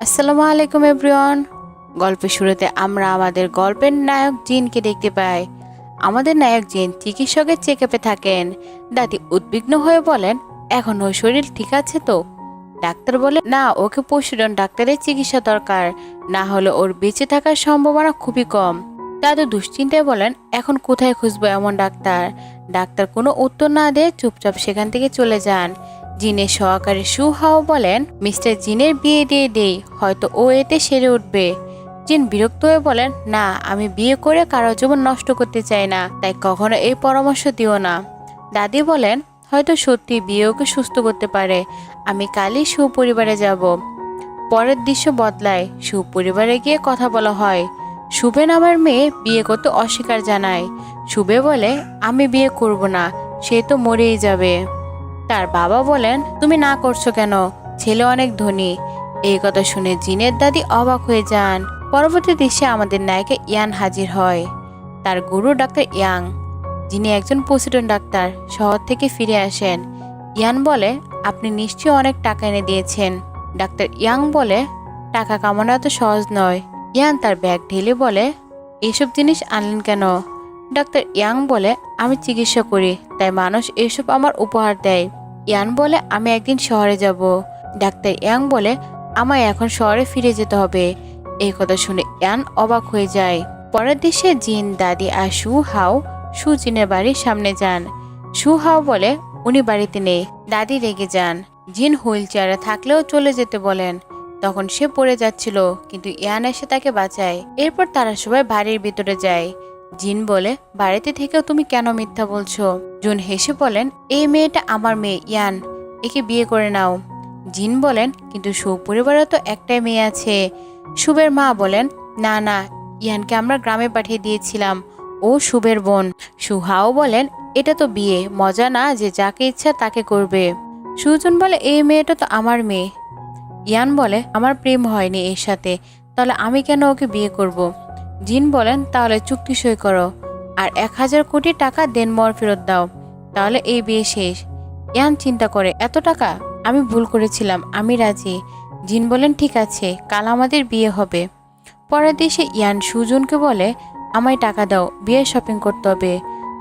আসসালামু আলাইকুম এভরিওয়ান। গল্পের শুরুতে আমরা আমাদের গল্পের নায়ক জিনকে দেখতে পাই। আমাদের নায়ক জিন চিকিৎসকের চেকআপে থাকেন। দাদি উদ্বিগ্ন হয়ে বলেন, এখন ওর শরীর ঠিক আছে তো? ডাক্তার বলে, না, ওকে পশুজন ডাক্তারের চিকিৎসা দরকার, না হলে ওর বেঁচে থাকার সম্ভাবনা খুবই কম। দাদু দুশ্চিন্তায় বলেন, এখন কোথায় খুঁজবো এমন ডাক্তার? ডাক্তার কোনো উত্তর না দিয়ে চুপচাপ সেখান থেকে চলে যান। জিনের সহকারী সুহাও বলেন, মিস্টার জিনের বিয়ে দিয়ে দেই, হয়তো ও এতে সেরে উঠবে। জিন বিরক্ত হয়ে বলেন, না, আমি বিয়ে করে কারো জীবন নষ্ট করতে চাই না, তাই কখনো এই পরামর্শ দিও না। দাদি বলেন, হয়তো সত্যি বিয়ে ওকে সুস্থ করতে পারে, আমি কালই সুপরিবারে যাব। পরের দৃশ্য বদলায়, সুপরিবারে গিয়ে কথা বলা হয়। শুভে নামের মেয়ে বিয়ে করতে অস্বীকার জানায়। শুভে বলে, আমি বিয়ে করব না, সে তো মরেই যাবে। তার বাবা বলেন, তুমি না করছো কেন? ছেলে অনেক ধনী। এই কথা শুনে জিনের দাদি অবাক হয়ে যান। পরবর্তী দৃশ্যে আমাদের নায়িকা ইয়ান হাজির হয়। তার গুরু ডাক্তার ইয়াং, যিনি একজন পশুজন ডাক্তার, শহর থেকে ফিরে আসেন। ইয়ান বলে, আপনি নিশ্চয়ই অনেক টাকা এনে দিয়েছেন। ডাক্তার ইয়াং বলে, টাকা কামানো এত সহজ নয়। ইয়ান তার ব্যাগ ঢেলে বলে, এইসব জিনিস আনলেন কেন? ডাক্তার ইয়াং বলে, আমি চিকিৎসা করি, তাই মানুষ এসব আমার উপহার দেয়। ইয়ান বলে, আমি একদিন শহরে যাব। ডাক্তার ইয়াং বলে, আমায় এখন শহরে ফিরে যেতে হবে। এই কথা শুনে ইয়ান অবাক হয়ে যায়। পরের দৃশ্যে জিন, দাদি আর সু হাও জিনের বাড়ির সামনে যান। সু হাও বলে, উনি বাড়িতে নেই। দাদি রেগে যান। জিন হুইল চেয়ারে থাকলেও চলে যেতে বলেন। তখন সে পড়ে যাচ্ছিল, কিন্তু ইয়ান এসে তাকে বাঁচায়। এরপর তারা সবাই বাড়ির ভিতরে যায়। জিন বলে, বাড়িতে থেকেও তুমি কেন মিথ্যা বলছো? জুন হেসে বলেন, এই মেয়েটা আমার মেয়ে ইয়ান, একে বিয়ে করে নাও। জিন বলেন, কিন্তু সুপরিবারে তো একটাই মেয়ে আছে। শুভের মা বলেন, না না, ইয়ানকে আমরা গ্রামে পাঠিয়ে দিয়েছিলাম, ও শুভের বোন। সুহাও বলেন, এটা তো বিয়ে, মজা না যে যাকে ইচ্ছা তাকে করবে। সুজন বলে, এই মেয়েটা তো আমার মেয়ে। ইয়ান বলে, আমার প্রেম হয়নি এর সাথে, তাহলে আমি কেন ওকে বিয়ে করব? জিন বলেন, তাহলে চুক্তি সই করো আর 1000 কোটি টাকা দেনমোহর ফেরত দাও, তাহলে এই বিয়ে শেষ। ইয়ান চিন্তা করে, এত টাকা? আমি ভুল করেছিলাম, আমি রাজি। জিন বলেন, ঠিক আছে, কাল আমাদের বিয়ে হবে। পরের দেশে ইয়ান সুজনকে বলে, আমায় টাকা দাও, বিয়ে শপিং করতে হবে।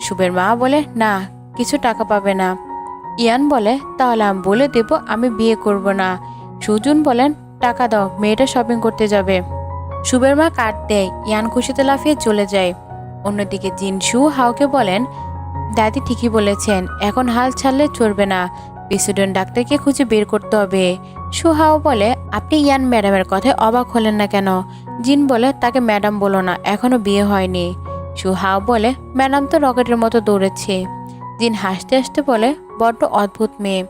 শুভের মা বলে, না, কিছু টাকা পাবে না। ইয়ান বলে, তাহলে আমি বলে দেব আমি বিয়ে করব না। সুজন বলেন, টাকা দাও, মেয়েটা শপিং করতে যাবে। শুভের মা কার্ড দেয়, ইয়ান খুশিতে লাফিয়ে চলে যায়। অন্যদিকে জিন সু হাওকে বলেন, দাদি ঠিকই বলেছেন, এখন হাল ছাড়লে চলবে না, প্রেসিডেন্ট ডাক্তারকে খুঁজে বের করতে হবে। সু হাও বলে, আপনি ইয়ান ম্যাডামের কথায় অবাক হলেন না কেন? জিন বলে, তাকে ম্যাডাম বলো না, এখনো বিয়ে হয়নি। সু হাও বলে, ম্যাডাম তো রকেটের মতো দৌড়েছে। জিন হাসতে হাসতে বলে, বড্ড অদ্ভুত মেয়ে।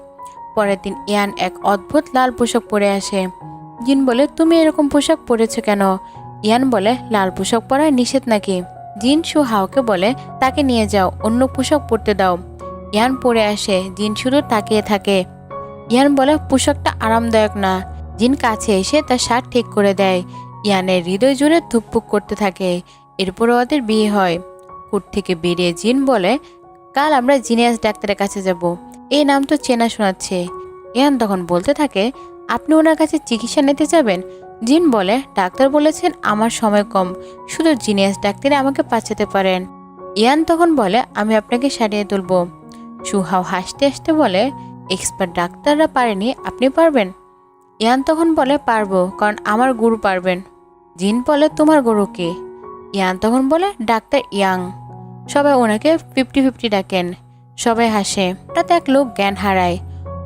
পরের দিন ইয়ান এক অদ্ভুত লাল পোশাক পরে আসে। জিন বলে, তুমি এরকম পোশাক পরেছো কেন? ইয়ান বলে, লাল পোশাক পরা নিষেধ নাকি? জিন সু হাওকে বলে, তাকে নিয়ে যাও, অন্য পোশাক পরতে দাও। ইয়ান পরে আসে, জিন শুধু তাকিয়ে থাকে। ইয়ান বলে, পোশাকটা আরামদায়ক না। জিন কাছে এসে তার শার্ট ঠিক করে দেয়। ইয়ানের হৃদয় জুড়ে ধুকপুক করতে থাকে। এরপর ওদের বিয়ে হয়। কোর্ট থেকে বেরিয়ে জিন বলে, কাল আমরা জিনিয়াস ডাক্তারের কাছে যাব, এই নাম তো চেনা শোনাচ্ছে। ইয়ান তখন বলতে থাকে, আপনি ওনার কাছে চিকিৎসা নিতে যাবেন? জিন বলে, ডাক্তার বলেছেন আমার সময় কম, শুধু জিনিয়াস ডাক্তারে আমাকে বাঁচাতে পারেন। ইয়ান তখন বলে, আমি আপনাকে সারিয়ে তুলব। সুহাও হাসতে হাসতে বলে, এক্সপার্ট ডাক্তাররা পারেনি, আপনি পারবেন? ইয়ান তখন বলে, পারবো, কারণ আমার গুরু পারবেন। জিন বলে, তোমার গুরু কে? ইয়ান তখন বলে, ডাক্তার ইয়াং। সবাই ওনাকে 50-50 ডাকেন। সবাই হাসে। হঠাৎ এক লোক জ্ঞান হারায়।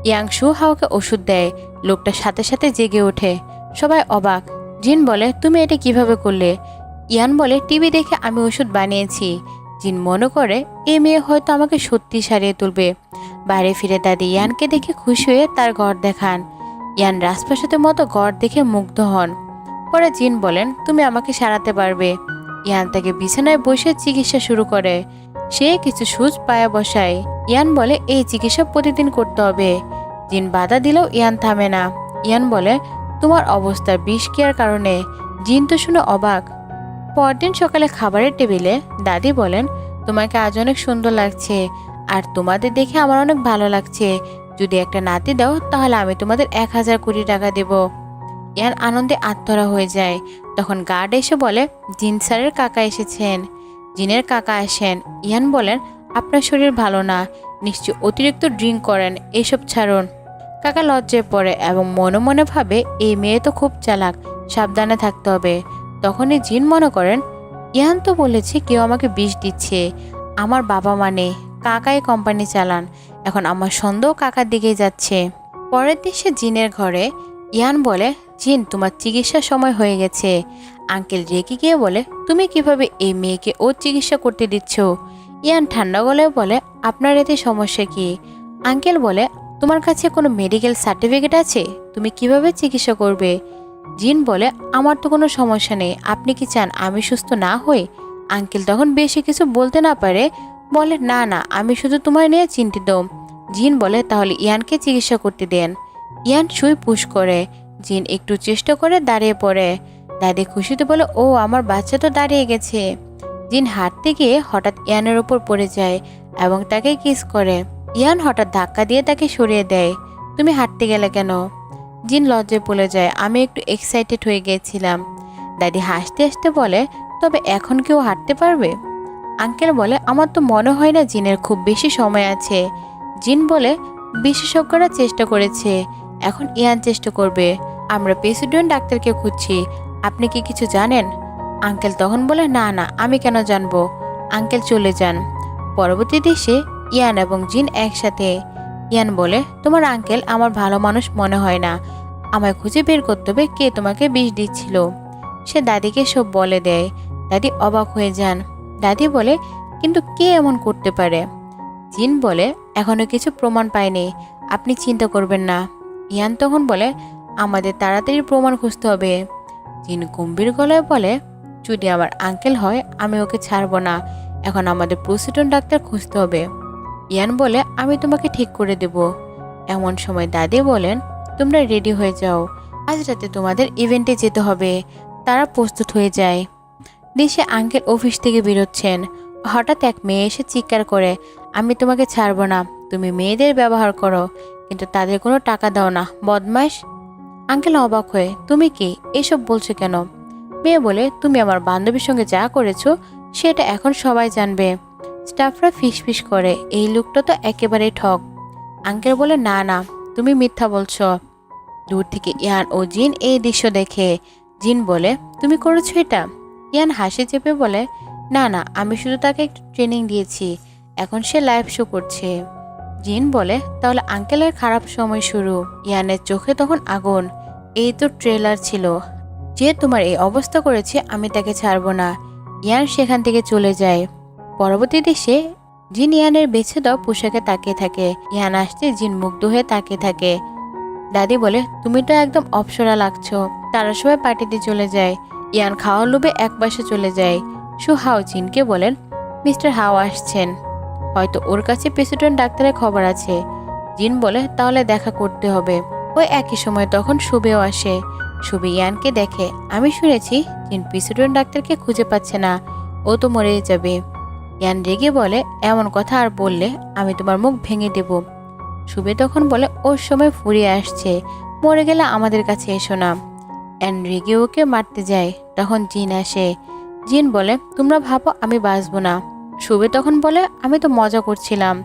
ইয়াং সু হাওকে ওষুধ দেয়। লোকটা সাথে সাথে জেগে ওঠে। সবাই অবাক। জিন বলে, তুমি এটা কিভাবে করলে? ইয়ান বলে, টিভি দেখে আমি ওষুধ বানিয়েছি। জিন মনে করে, এ মেয়ে হয়তো আমাকে সত্যি সারিয়ে তুলবে। বাইরে ফিরে দাদি ইয়ানকে দেখে খুশি হয়ে তার ঘর দেখান। ইয়ান রাজপ্রাসাদের মতো ঘর দেখে মুগ্ধ হন। পরে জিন বলেন, তুমি আমাকে সারাতে পারবে। ইয়ান তাকে বিছানায় বসে চিকিৎসা শুরু করে। সে কিছু সুচ পায়ে বসায়। ইয়ান বলে, এই চিকিৎসা প্রতিদিন করতে হবে। জিন বাধা দিলেও ইয়ান থামে না। ইয়ান বলে, তোমার অবস্থা বিষ কেয়ার কারণে। জিন তো শুনে অবাক। পরদিন সকালে খাবারের টেবিলে দাদি বলেন, তোমাকে আজ অনেক সুন্দর লাগছে, আর তোমাদের দেখে আমার অনেক ভালো লাগছে। যদি একটা নাতি দাও তাহলে আমি তোমাদের 1000 কোটি টাকা দেব। ইয়ান আনন্দে আত্মহারা হয়ে যায়। তখন গার্ড এসে বলে জিন স্যারের কাকা এসেছেন। জিনের কাকা আসেন। ইয়ান বলেন আপনার শরীর ভালো না, নিশ্চয় অতিরিক্ত ড্রিঙ্ক করেন, এসব ছাড়ুন। কাকা লজ্জায় পড়ে এবং মনে মনে ভাবে এই মেয়ে তো খুব চালাক, সাবধানে থাকতে হবে। তখনই জিন মনে করেন ইয়ান তো বলেছে কেউ আমাকে বিষ দিচ্ছে, আমার বাবা মানে কাকাই কোম্পানি চালান, এখন আমার সন্দেহ কাকার দিকেই যাচ্ছে। পরের দেশে জিনের ঘরে ইয়ান বলে জিন তোমার চিকিৎসার সময় হয়ে গেছে। আঙ্কেল রেগে গিয়ে বলে তুমি কিভাবে এই মেয়েকে ওর চিকিৎসা করতে দিচ্ছ? ইয়ান ঠান্ডা গলায় বলে আপনার এতে সমস্যা কি? আঙ্কেল বলে তোমার কাছে কোনো মেডিকেল সার্টিফিকেট আছে? তুমি কিভাবে চিকিৎসা করবে? জিন বলে আমার তো কোনো সমস্যা নেই, আপনি কি চান আমি সুস্থ না হই? আঙ্কেল তখন বেশি কিছু বলতে না পারে বলে না না, আমি শুধু তোমায় নিয়ে চিন্তিত। জিন বলে তাহলে ইয়ানকে চিকিৎসা করতে দেন। ইয়ান সুই পুশ করে। জিন একটু চেষ্টা করে দাঁড়িয়ে পড়ে। দাদি খুশিতে বলে ও আমার বাচ্চা তো দাঁড়িয়ে গেছে। জিন হাঁটতে গিয়ে হঠাৎ ইয়ানের উপর পড়ে যায় এবং তাকে কিস করে। ইয়ান হঠাৎ ধাক্কা দিয়ে তাকে সরিয়ে দেয়। তুমি হাঁটতে গেলে কেন? জিন লজ্জায় পড়ে যায় আমি একটু এক্সাইটেড হয়ে গিয়েছিলাম। দাদি হাসতে হাসতে বলে তবে এখন কেউ হাঁটতে পারবে? আঙ্কেল বলে আমার তো মনে হয় না জিনের খুব বেশি সময় আছে। জিন বলে বিশেষজ্ঞরা চেষ্টা করেছে, এখন ইয়ান চেষ্টা করবে। আমরা প্রেসিডেন্ট ডাক্তারকে খুঁজছি, আপনি কি কিছু জানেন? আঙ্কেল তখন বলে না না, আমি কেন জানবো। আঙ্কেল চলে যান। পরবর্তী দেশে ইয়ান এবং জিন একসাথে। ইয়ান বলে তোমার আঙ্কেল আমার ভালো মানুষ মনে হয় না, আমায় খুঁজে বের করতে হবে কে তোমাকে বিষ দিচ্ছিল। সে দাদিকে সব বলে দেয়। দাদি অবাক হয়ে যান। দাদি বলে কিন্তু কে এমন করতে পারে? জিন বলে এখনো কিছু প্রমাণ পায়নি, আপনি চিন্তা করবেন না। ইয়ান তখন বলে আমাদের তাড়াতাড়ি প্রমাণ খুঁজতে হবে। জিন গম্ভীর গলায় বলে যদি আমার আঙ্কেল হয় আমি ওকে ছাড়বো না, এখন আমাদের প্রেসিডেন্ট ডাক্তার খুঁজতে হবে। ইয়ান বলে আমি তোমাকে ঠিক করে দেব। এমন সময় দাদি বলেন তোমরা রেডি হয়ে যাও, আজ রাতে তোমাদের ইভেন্টে যেতে হবে। তারা প্রস্তুত হয়ে যায়। দেশে আঙ্কেল অফিস থেকে বেরোচ্ছেন। হঠাৎ এক মেয়ে এসে চিৎকার করে আমি তোমাকে ছাড়বো না, তুমি মেয়েদের ব্যবহার করো কিন্তু তাদের কোনো টাকা দাও না, বদমাইশ। আঙ্কেল অবাক হয়ে তুমি কি এসব বলছো কেন? মেয়ে বলে তুমি আমার বান্ধবীর সঙ্গে যা করেছো সেটা এখন সবাই জানবে। স্টাফরা ফিসফিস করে এই লোকটা তো একেবারেই ঠক। আঙ্কেল বলে না না, তুমি মিথ্যা বলছো। দূর থেকে ইয়ান ও জিন এই দৃশ্য দেখে। জিন বলে তুমি করেছো এটা? ইয়ান হাসি চেপে বলে না না, আমি শুধু তাকে একটু ট্রেনিং দিয়েছি, এখন সে লাইভ শো করছে। জিন বলে তাহলে আঙ্কেলের খারাপ সময় শুরু। ইয়ানের চোখে তখন আগুন। এই তো ট্রেলার ছিল, যে তোমার এই অবস্থা করেছে আমি তাকে ছাড়বো না। ইয়ান সেখান থেকে চলে যায়। পরবর্তী দেশে জিন ইয়ানের বেছে দাও পোশাকে তাকিয়ে থাকে। ইয়ান আসতে জিন মুগ্ধ হয়ে তাকিয়ে থাকে। দাদি বলে তুমি তো একদম অপসরা লাগছো। তারা সবাই পার্টিতে চলে যায়। ইয়ান খাওয়ার লোভে এক পাশে চলে যায়। হাও জিনকে বলেন মিস্টার হাও আসছেন, হয়তো ওর কাছে প্রেসিডেন্ট ডাক্তারের খবর আছে। জিন বলে তাহলে দেখা করতে হবে। ওই একই সময় তখন শুভেও আসে। শুভে ইয়ানকে দেখে। আমি শুনেছি জিন প্রেসিডেন্ট ডাক্তারকে খুঁজে পাচ্ছে না, ও তো মরে যাবে। ইয়ান রেগে বলে এমন কথা আর বললে আমি তোমার মুখ ভেঙে দেব। শুভে তখন বলে ওর সময় ফুরিয়ে আসছে, মরে গেলে আমাদের কাছে এসো না। ইয়ান রেগে ওকে মারতে যায়। তখন জিন আসে। জিন বলে তোমরা ভাবো আমি বাঁচবো না। শুভে তখন বলে আমি তো মজা করছিলাম।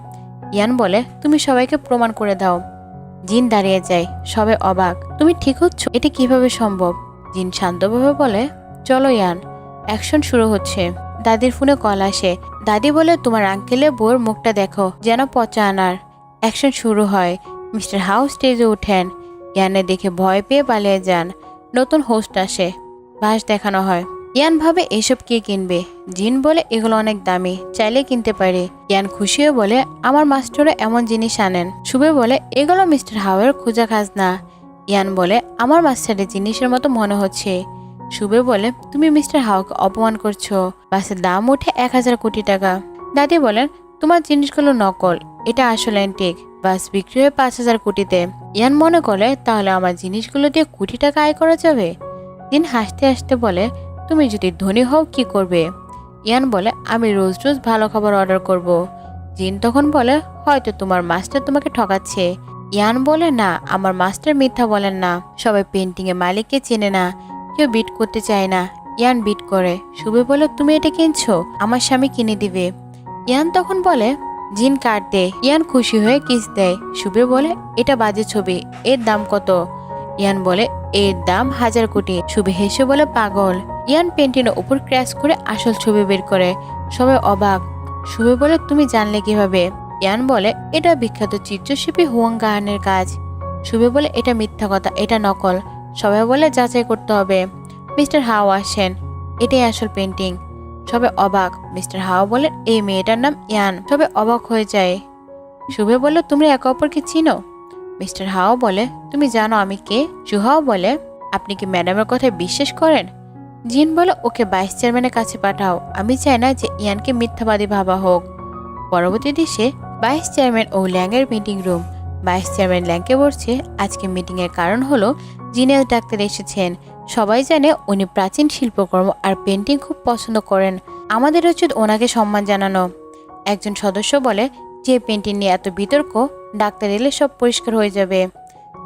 ইয়ান বলে তুমি সবাইকে প্রমাণ করে দাও। জিন দাঁড়িয়ে যায়। সবাই অবাক, তুমি ঠিক হচ্ছ? এটা কিভাবে সম্ভব? জিন শান্তভাবে বলে চলো ইয়ান, অ্যাকশন শুরু হচ্ছে। দাদির ফোনে কল আসে। দাদি বলে তোমার আঙ্কেলের বউর মুখটা দেখো যেন পচা আনার। অ্যাকশন শুরু হয়। মিস্টার হাউ স্টেজে ওঠেন। ইয়ানে দেখে ভয় পেয়ে পালিয়ে যান। নতুন হোস্ট আসে, বাস দেখানো হয়। ইয়ান ভাবে এসব কে কিনবে। জিন বলে এগুলো অনেক দামি, চাইলে কিনতে পারে। ইয়ান খুশি হয়ে বলে আমার মাস্টারও এমন জিনিস আনেন। শুভে বলে এগুলো মিস্টার হাওয়ের খোঁজা খাজনা। ইয়ান বলে আমার মাস্টারের জিনিসের মতো মনে হচ্ছে। শুভে বলে তুমি মিস্টার হাওকে অপমান করছো। বাসের দাম ওঠে 1000 কোটি টাকা। দাদি বলেন তোমার জিনিসগুলো নকল, এটা আসলে অ্যান্টিক। বাস বিক্রি হয় 5000 কোটিতে। ইয়ান মনে করে তাহলে আমার জিনিসগুলো দিয়ে কোটি টাকা আয় করা যাবে। দিন হাসতে হাসতে বলে তুমি যদি ধনী হও কি করবে? ইয়ান বলে আমি রোজ রোজ ভালো খাবার অর্ডার করব। জিন তখন বলে হয়তো তোমার মাস্টার তোমাকে ঠকাচ্ছে। ইয়ান বলে, না, আমার মাস্টার মিথ্যা বলেন না। সবাই পেন্টিংয়ের মালিককে চেনে না, কেউ বিট করতে চায় না। ইয়ান বিট করে। শুভে বলে, তুমি এটা কিনছো? আমার স্বামী কিনে দিবে। ইয়ান তখন বলে, জিন কার্ড দে। ইয়ান খুশি হয়ে কিস দেয়। শুভে বলে, এটা বাজে ছবি, এর দাম কত? ইয়ান বলে, এর দাম 1000 কোটি। শুভে হেসে বলে, পাগল। ইয়ান পেন্টিংয়ের উপর ক্র্যাশ করে আসল ছবি বের করে। সবাই অবাক। শুভে বলে, তুমি জানলে কিভাবে? ইয়ান বলে, এটা বিখ্যাত চিত্রশিল্পী হুয়াং গাহানের কাজ। শুভে বলে, এটা মিথ্যা কথা, এটা নকল। সবাই বলে, যাচাই করতে হবে। মিস্টার হাও আসেন, এটাই আসল পেন্টিং। সবাই অবাক। মিস্টার হাও বলেন, এই মেয়েটার নাম ইয়ান। সবাই অবাক হয়ে যায়। শুভে বলে, তুমি একে অপরকে চিনো? মিস্টার হাও বলে, তুমি জানো আমি কে? সুহাও বলে, আপনি কি ম্যাডামের কথায় বিশ্বাস করেন? জিন বলে, ওকে ভাইস চেয়ারম্যানের কাছে পাঠাও। আমি চাই না যে ইয়ানকে মিথ্যাবাদী ভাবা হোক। পরবর্তী দৃশ্যে ভাইস চেয়ারম্যান ও ল্যাংয়ের মিটিং রুম। ভাইস চেয়ারম্যান ল্যাংকে বলছে, আজকে মিটিং এর কারণ হলো জিনেস ডাক্তার এসেছেন। সবাই জানে উনি প্রাচীন শিল্পকর্ম আর পেন্টিং খুব পছন্দ করেন। আমাদের উচিত ওনাকে সম্মান জানানো। একজন সদস্য বলে, যে পেন্টিং নিয়ে এত বিতর্ক, ডাক্তার এলে সব পরিষ্কার হয়ে যাবে।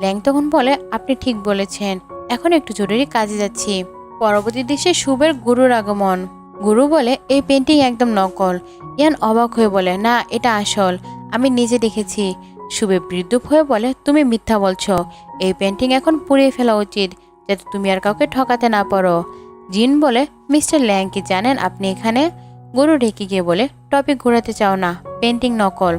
ল্যাং তখন বলে, আপনি ঠিক বলেছেন, এখন একটু জরুরি কাজে যাচ্ছি। পরবর্তী দৃশ্যে শুভের গুরুর আগমন। গুরু বলে, এই পেন্টিং একদম নকল। ইয়ান অবাক হয়ে বলে, না, এটা আসল, আমি নিজে দেখেছি। শুভে বিদ্রুপ হয়ে বলে, তুমি মিথ্যা বলছো। এই পেন্টিং এখন পুড়িয়ে ফেলা উচিত, যাতে তুমি আর কাউকে ঠকাতে না পারো। জিন বলে, মিস্টার ল্যাং কি জানেন আপনি এখানে? গুরু ঢেকে গিয়ে বলে, টপিক ঘোরাতে চাও না, পেন্টিং নকল।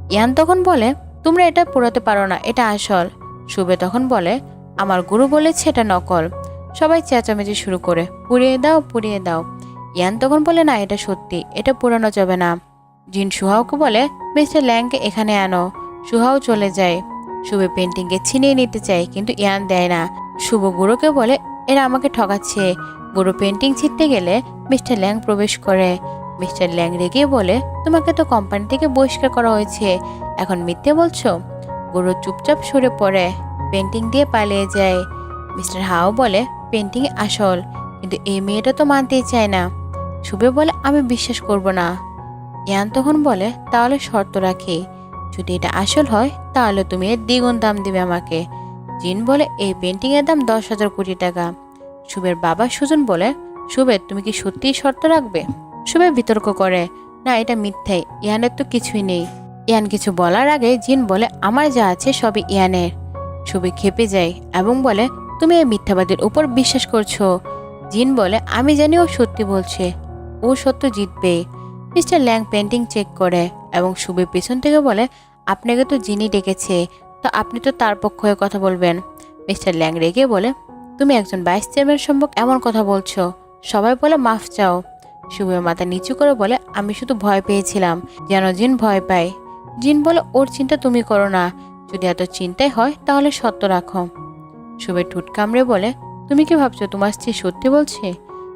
ইয়ান তখন বলে, তোমরা এটা পোড়াতে পারো না, এটা আসল। শুভে তখন বলে, আমার গুরু বলেছে এটা নকল। সবাই চেঁচামেচি শুরু করে, পুড়িয়ে দাও, পুড়িয়ে দাও। ইয়ান তখন বলে, না, এটা সত্যি, এটা পুরানো যাবে না। জিন সুহাওকে বলে, মিস্টার ল্যাংকে এখানে আনো। সুহাও চলে যায়। শুভে পেন্টিংকে ছিনিয়ে নিতে চায়, কিন্তু ইয়ান দেয় না। শুভ গুরুকে বলে, এরা আমাকে ঠকাচ্ছে। গুরু পেন্টিং ছিটতে গেলে মিস্টার ল্যাং প্রবেশ করে। মিস্টার ল্যাং রেগে বলে, তোমাকে তো কোম্পানি থেকে বহিষ্কার করা হয়েছে, এখন মিথ্যে বলছো। গুরু চুপচাপ সরে পড়ে, পেন্টিং দিয়ে পালিয়ে যায়। মিস্টার হাও বলে, পেন্টিং আসল, কিন্তু এই মেয়েটা তো মানতেই চায় না। শুভে বলে, আমি বিশ্বাস করব না। ইয়ান তখন বলে, তাহলে শর্ত রাখি, যদি এটা আসল হয় তাহলে তুমি এর দ্বিগুণ দাম দিবে আমাকে। জিন বলে, এই পেন্টিং এর দাম 10,000 কোটি টাকা। শুভের বাবা সুজন বলে, শুভে, তুমি কি সত্যিই শর্ত রাখবে? শুভে বিতর্ক করে, না, এটা মিথ্যাই, ইয়ানের তো কিছুই নেই। ইয়ান কিছু বলার আগে জিন বলে, আমার যা আছে সবই ইয়ানের। শুভে খেপে যায় এবং বলে, তুমি এই মিথ্যাবাদীর উপর বিশ্বাস করছো। জিন বলে, আমি জানি ও সত্যি বলছে, ও সত্য জিতবে। মিস্টার ল্যাং পেন্টিং চেক করে এবং শুভে পেছন থেকে বলে, আপনাকে তো জিনি ডেকেছে, তো আপনি তো তার পক্ষ হয়ে কথা বলবেন। মিস্টার ল্যাং রেগে বলে, তুমি একজন ভাইস চেয়ারম্যান সম্পর্কে এমন কথা বলছো। সবাই বলে, মাফ চাও। শুভে মাথা নিচু করে বলে, আমি শুধু ভয় পেয়েছিলাম, যেন জিন ভয় পায়। জিন বলে, ওর চিন্তা তুমি করো না, যদি এত চিন্তাই হয় তাহলে সত্য রাখো। শুভে ঠুট কামড়ে বলে, তুমি কি ভাবছো তোমার স্ত্রী সত্যি বলছে?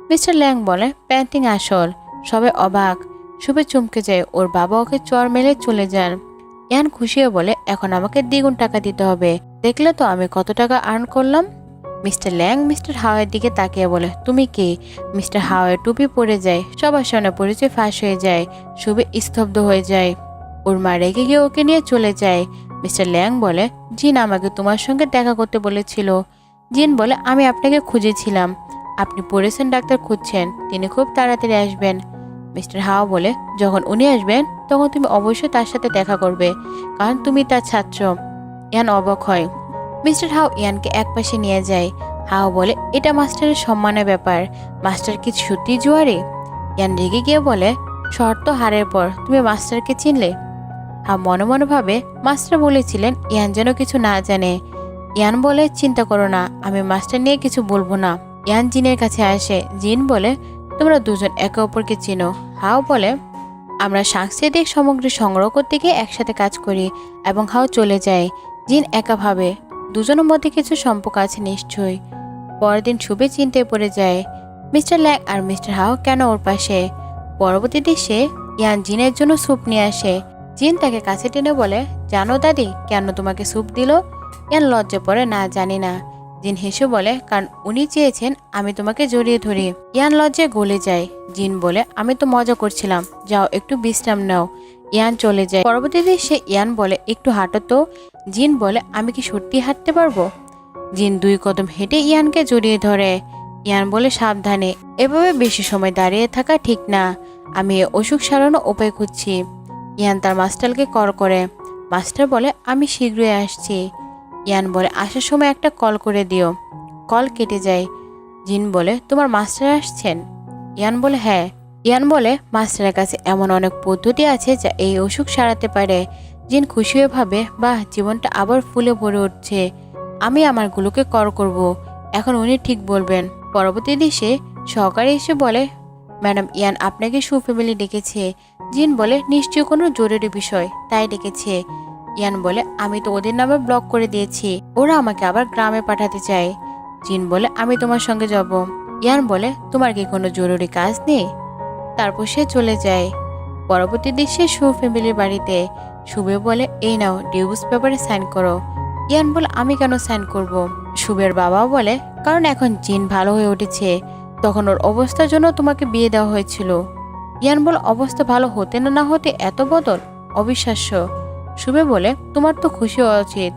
মিস্টার ল্যাং বলে, পেন্টিং আসল। সবাই অবাক। শুভে চমকে যায়, ওর বাবা ওকে চর মেলে চলে যান। ইয়ান খুশি হয়ে বলে, এখন আমাকে দ্বিগুণ টাকা দিতে হবে, দেখলে তো আমি কত টাকা আর্ন করলাম। মিস্টার ল্যাং মিস্টার হাওয়ের দিকে তাকিয়ে বলে, তুমি কে? মিস্টার হাওয়ের টুপি পরে যায়, সবার সামনে পরিচয় ফাঁস হয়ে যায়। শুভে স্তব্ধ হয়ে যায়। ওর মা রেগে গিয়ে ওকে নিয়ে চলে যায়। মিস্টার ল্যাং বলে, জিন আমাকে তোমার সঙ্গে দেখা করতে বলেছিল। জিন বলে, আমি আপনাকে খুঁজেছিলাম, আপনি পড়েছেন ডাক্তার খুঁজছেন, তিনি খুব তাড়াতাড়ি আসবেন। মিস্টার হাও বলে, যখন উনি আসবেন তখন তুমি অবশ্যই তার সাথে দেখা করবে, কারণ তুমি তার ছাত্র। ইয়ান অবাক হয়। মিস্টার হাও ইয়ানকে একপাশে নিয়ে যায়। হাও বলে, এটা মাস্টারের সম্মানের ব্যাপার, মাস্টার কি সত্যি জুয়ারি? ইয়ান রেগে গিয়ে বলে, শর্ত হারের পর তুমি মাস্টারকে চিনলে? হাও মনে মনে ভাবে, মাস্টার বলেছিলেন ইয়ান যেন কিছু না জানে। ইয়ান বলে, চিন্তা করো না, আমি মাস্টার নিয়ে কিছু বলবো না। ইয়ান জিনের কাছে আসে। জিন বলে, তোমরা দুজন একে অপরকে চিনো? হাও বলে, আমরা সাংস্কৃতিক সামগ্রী সংগ্রহ করতে গিয়ে একসাথে কাজ করি। এবং হাও চলে যায়। জিন একা ভাবে, দুজনের মধ্যে কিছু সম্পর্ক আছে নিশ্চয়ই। পরের দিন শুভে চিন্তায় পড়ে যায়, মিস্টার ল্যাং আর মিস্টার হাও কেন ওর পাশে। পরবর্তী দৃশ্যে ইয়ান জিনের জন্য স্যুপ নিয়ে আসে। জিন তাকে কাছে টেনে বলে, জানো দাদি কেন তোমাকে স্যুপ দিল? ইয়ান লজ্জা পড়ে, না, জানি না। জিন হেসে বলে, কারণ উনি চেয়েছেন আমি তোমাকে জড়িয়ে ধরি। ইয়ান লজ্জায় গলে যায়। জিন বলে, আমি তো মজা করছিলাম, যাও একটু বিশ্রাম নাও। ইয়ান চলে যায়। পরবর্তী দৃশ্যে ইয়ান বলে, একটু হাঁটো তো। জিন বলে আমি কি সত্যি হাঁটতে পারবো? জিন 2 কদম হেঁটে ইয়ানকে জড়িয়ে ধরে। ইয়ান বলে সাবধানে, এভাবে বেশি সময় দাঁড়িয়ে থাকা ঠিক না, আমি এ অসুখ সারানোর উপায় খুঁজছি। ইয়ান তার মাস্টারকে কল করে। মাস্টার বলে আমি শীঘ্রই আসছি। ইয়ান বলে আসার সময় একটা কল করে দিও। কল কেটে যায়। জিন বলে তোমার মাস্টার আসছেন? ইয়ান বলে হ্যাঁ। ইয়ান বলে মাস্টারের কাছে এমন অনেক পদ্ধতি আছে যা এই অসুখ সারাতে পারে। জিন খুশি হয়ে ভাবে বাহ, জীবনটা আবার ফুলে ভরে উঠছে, আমি আমারগুলোকে কল করব। এখন উনি ঠিক বলবেন। পরবর্তী দৃশ্যে সহকারী এসে বলে ম্যাডাম, ইয়ান আপনাকে ফ্যামিলি ডেকেছে। জিন বলে নিশ্চয়ই কোনো জরুরি বিষয়, তাই ডেকেছে। ইয়ান বলে আমি তো ওদের নামে ব্লক করে দিয়েছি, ওরা আমাকে আবার গ্রামে পাঠাতে চায়। জিন বলে আমি তোমার সঙ্গে যাব। ইয়ান বলে তোমার কি কোনো জরুরি কাজ নেই? তারপর সে চলে যায়। পরবর্তী দৃশ্যে ফ্যামিলির বাড়িতে শুভে বলে এই নাও ডিভোর্স পেপারে সাইন করো। ইয়ান বলে আমি কেন সাইন করব? শুভের বাবা বলে কারণ এখন জিন ভালো হয়ে উঠেছে, তখন ওর অবস্থার জন্য তোমাকে বিয়ে দেওয়া হয়েছিল। ইয়ান বলে অবস্থা ভালো হতে না হতে এত বদল, অবিশ্বাস্য। শুভে বলে তোমার তো খুশি হওয়া উচিত,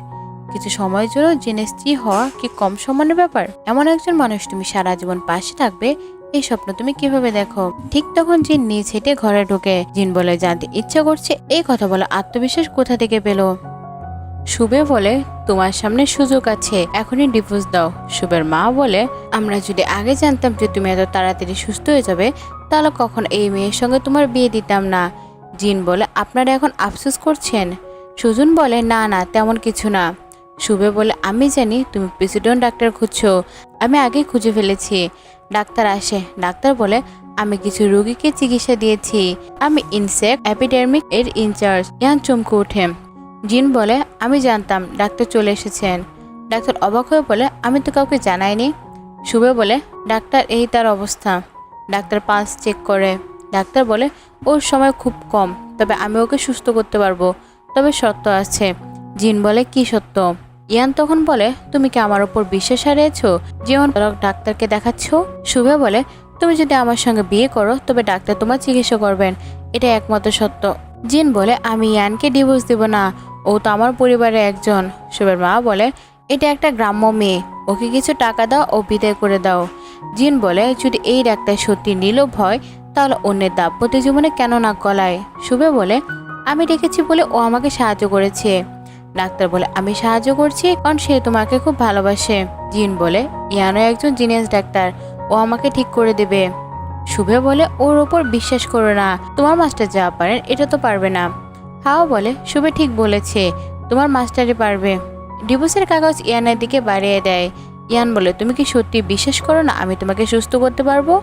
কিছু সময়ের জন্য জিনের স্ত্রী হওয়া কি কম সম্মানের ব্যাপার? এমন একজন মানুষ তুমি সারা জীবন পাশে থাকবে, এই স্বপ্ন তুমি কিভাবে দেখো? ঠিক তখন জিন নিজ হেঁটে ঘরে ঢোকে। জিন বলে জানতে ইচ্ছা করছে এই কথা বলে আত্মবিশ্বাস কোথা থেকে পেল। শুভে বলে তোমার সামনে সুযোগ আছে, এখনই ডিভোর্স দাও। শুভের মা বলে আমরা যদি আগে জানতাম যে তুমি এত তাড়াতাড়ি সুস্থ হয়ে যাবে, তাহলে কখন এই মেয়ের সঙ্গে তোমার বিয়ে দিতাম না। জিন বলে আপনারা এখন আফসোস করছেন? সুজন বলে না না, তেমন কিছু না। শুভে বলে আমি জানি তুমি প্রেসিডেন্ট ডাক্তার খুঁজছো, আমি আগেই খুঁজে ফেলেছি। ডাক্তার আসে। ডাক্তার বলে আমি কিছু রোগীকে চিকিৎসা দিয়েছি, আমি ইনসেক্ট এপিডেমিক এর ইনচার্জ। ইয়ান চমকে ওঠে। জিন বলে আমি জানতাম ডাক্তার চলে এসেছেন। ডাক্তার অবাক হয়ে বলে আমি তো কাউকে জানাইনি। শুভে বলে ডাক্তার এই তার অবস্থা। ডাক্তার পালস চেক করে। ডাক্তার বলে ওর সময় খুব কম, তবে আমি ওকে সুস্থ করতে পারবো, তবে সত্য আছে। জিন বলে কি সত্য? ইয়ান তখন বলে তুমি কি আমার উপর বিশ্বাস হারিয়েছো যেমন ডাক্তারকে দেখাচ্ছ? শুভে বলে তুমি যদি আমার সঙ্গে বিয়ে করো তবে ডাক্তার তোমার চিকিৎসা করবেন, এটা একমাত্র সত্য। জিন বলে আমি ইয়ানকে ডিভোর্স দিব না, ও তো আমার পরিবারের একজন। শুভের মা বলে এটা একটা গ্রাম্য মেয়ে, ওকে কিছু টাকা দাও ও বিদায় করে দাও। জিন বলে যদি এই ডাক্তার সত্যি নীলভ হয় তাহলে অন্যের দাম্পত্য জীবনে কেন নাক গলায়? শুভে বলে আমি ডেকেছি বলে ও আমাকে সাহায্য করেছে। ডাক্তার বলে আমি সাহায্য করছি কারণ সে তোমাকে খুব ভালোবাসে। জিন বলে ইয়ানও একজন জিনিয়াস ডাক্তার, ও আমাকে ঠিক করে দেবে। শুভে বলে ওর ওপর বিশ্বাস করো না, তোমার মাস্টার যা পারেন এটা তো পারবে না। হাও বলে শুভে ঠিক বলেছে, তোমার মাস্টারই পারবে। ডিভোর্সের কাগজ ইয়ানের দিকে বাড়িয়ে দেয়। ইয়ান বলে তুমি কি সত্যি বিশ্বাস করো না আমি তোমাকে সুস্থ করতে পারবো?